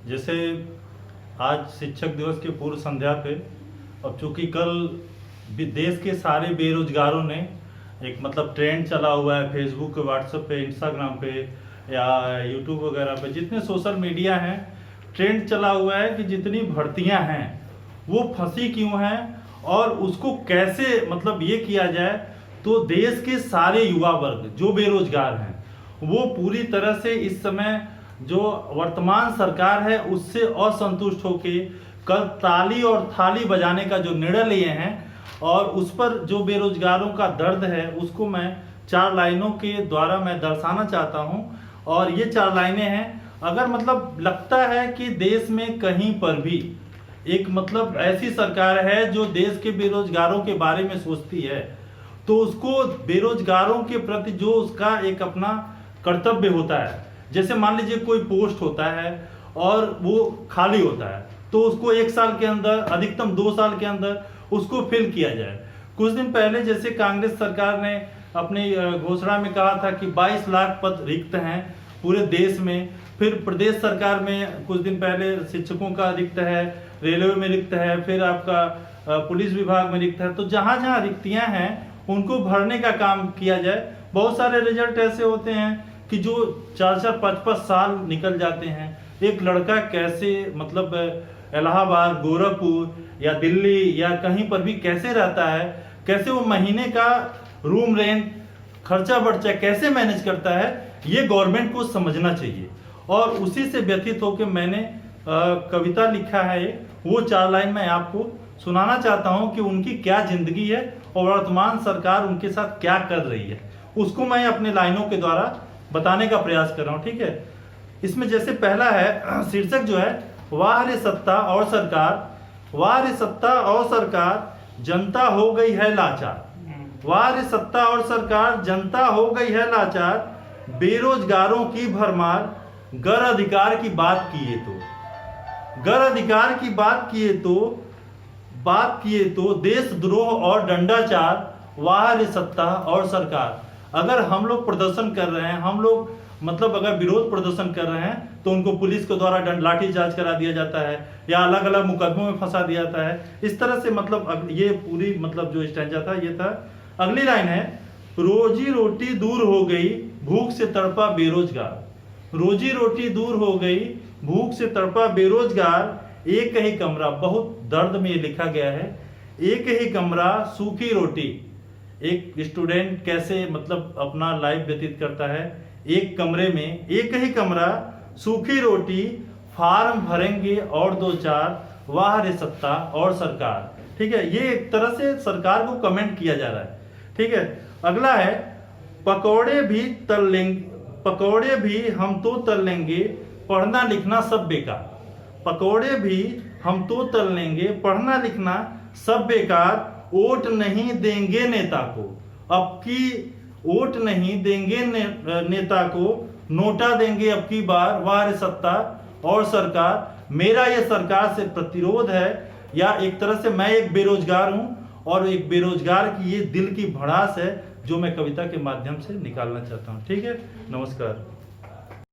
जैसे आज शिक्षक दिवस के पूर्व संध्या पे, अब चूंकि कल देश के सारे बेरोजगारों ने एक मतलब ट्रेंड चला हुआ है फेसबुक पे, व्हाट्सएप पे, इंस्टाग्राम पे या यूट्यूब वगैरह पे, जितने सोशल मीडिया हैं, ट्रेंड चला हुआ है कि जितनी भर्तियां हैं वो फंसी क्यों हैं और उसको कैसे मतलब ये किया जाए। तो देश के सारे युवा वर्ग जो बेरोजगार हैं वो पूरी तरह से इस समय जो वर्तमान सरकार है उससे असंतुष्ट होके कल ताली और थाली बजाने का जो निर्णय लिए हैं और उस पर जो बेरोजगारों का दर्द है उसको मैं 4 लाइनों के द्वारा मैं दर्शाना चाहता हूं। और ये 4 लाइनें हैं, अगर मतलब लगता है कि देश में कहीं पर भी एक मतलब ऐसी सरकार है जो देश के बेरोजगारों के बारे में सोचती है, तो उसको बेरोजगारों के प्रति जो उसका एक अपना कर्तव्य होता है, जैसे मान लीजिए कोई पोस्ट होता है और वो खाली होता है, तो उसको 1 साल के अंदर, अधिकतम 2 साल के अंदर उसको फिल किया जाए। कुछ दिन पहले जैसे कांग्रेस सरकार ने अपनी घोषणा में कहा था कि 22 लाख पद रिक्त हैं पूरे देश में, फिर प्रदेश सरकार में कुछ दिन पहले शिक्षकों का रिक्त है, रेलवे में रिक्त है, फिर आपका पुलिस विभाग में रिक्त है। तो जहाँ जहाँ रिक्तियाँ हैं उनको भरने का काम किया जाए। बहुत सारे रिजल्ट ऐसे होते हैं कि जो 4-4, 5-5 साल निकल जाते हैं। एक लड़का कैसे मतलब इलाहाबाद, गोरखपुर या दिल्ली या कहीं पर भी कैसे रहता है, कैसे वो महीने का रूम रेंट, खर्चा बर्चा कैसे मैनेज करता है, ये गवर्नमेंट को समझना चाहिए। और उसी से व्यथित होकर मैंने कविता लिखा है, वो 4 लाइन मैं आपको सुनाना चाहता हूं कि उनकी क्या जिंदगी है और वर्तमान सरकार उनके साथ क्या कर रही है, उसको मैं अपने लाइनों के द्वारा बताने का प्रयास कर रहा हूं। ठीक है, इसमें जैसे पहला है, शीर्षक जो है, वाह रे सत्ता और सरकार, वाह रे सत्ता और सरकार, जनता हो गई है लाचार। वाह रे सत्ता और सरकार, जनता हो गई है लाचार, बेरोजगारों की भरमार, गर अधिकार की बात किए तो, गर अधिकार की बात किए तो देशद्रोह और दंडाचार, वाह रे सत्ता और सरकार। अगर हम लोग प्रदर्शन कर रहे हैं, हम लोग मतलब अगर विरोध प्रदर्शन कर रहे हैं तो उनको पुलिस के द्वारा लाठीचार्ज करा दिया जाता है या अलग अलग मुकदमों में फंसा दिया जाता है। इस तरह से मतलब ये पूरी मतलब जो स्टैंजा था ये था। अगली लाइन है, रोजी रोटी दूर हो गई, भूख से तड़पा बेरोजगार। रोजी रोटी दूर हो गई, भूख से तड़पा बेरोजगार, एक ही कमरा, बहुत दर्द में लिखा गया है, एक ही कमरा सूखी रोटी। एक स्टूडेंट कैसे मतलब अपना लाइफ व्यतीत करता है, एक कमरे में, एक ही कमरा, सूखी रोटी, फार्म भरेंगे और 2-4, वाह रे सत्ता और सरकार। ठीक है, ये एक तरह से सरकार को कमेंट किया जा रहा है। ठीक है, अगला है, पकौड़े भी तल लेंगे, पकौड़े भी हम तो तल लेंगे, पढ़ना लिखना सब बेकार। पकौड़े भी हम तो तल लेंगे, पढ़ना लिखना सब बेकार, वोट नहीं देंगे नेता को, अब की वोट नहीं देंगे नेता को, नोटा देंगे अब की बार, वाह रे सत्ता और सरकार। मेरा ये सरकार से प्रतिरोध है, या एक तरह से मैं एक बेरोजगार हूं और एक बेरोजगार की ये दिल की भड़ास है जो मैं कविता के माध्यम से निकालना चाहता हूं। ठीक है, नमस्कार।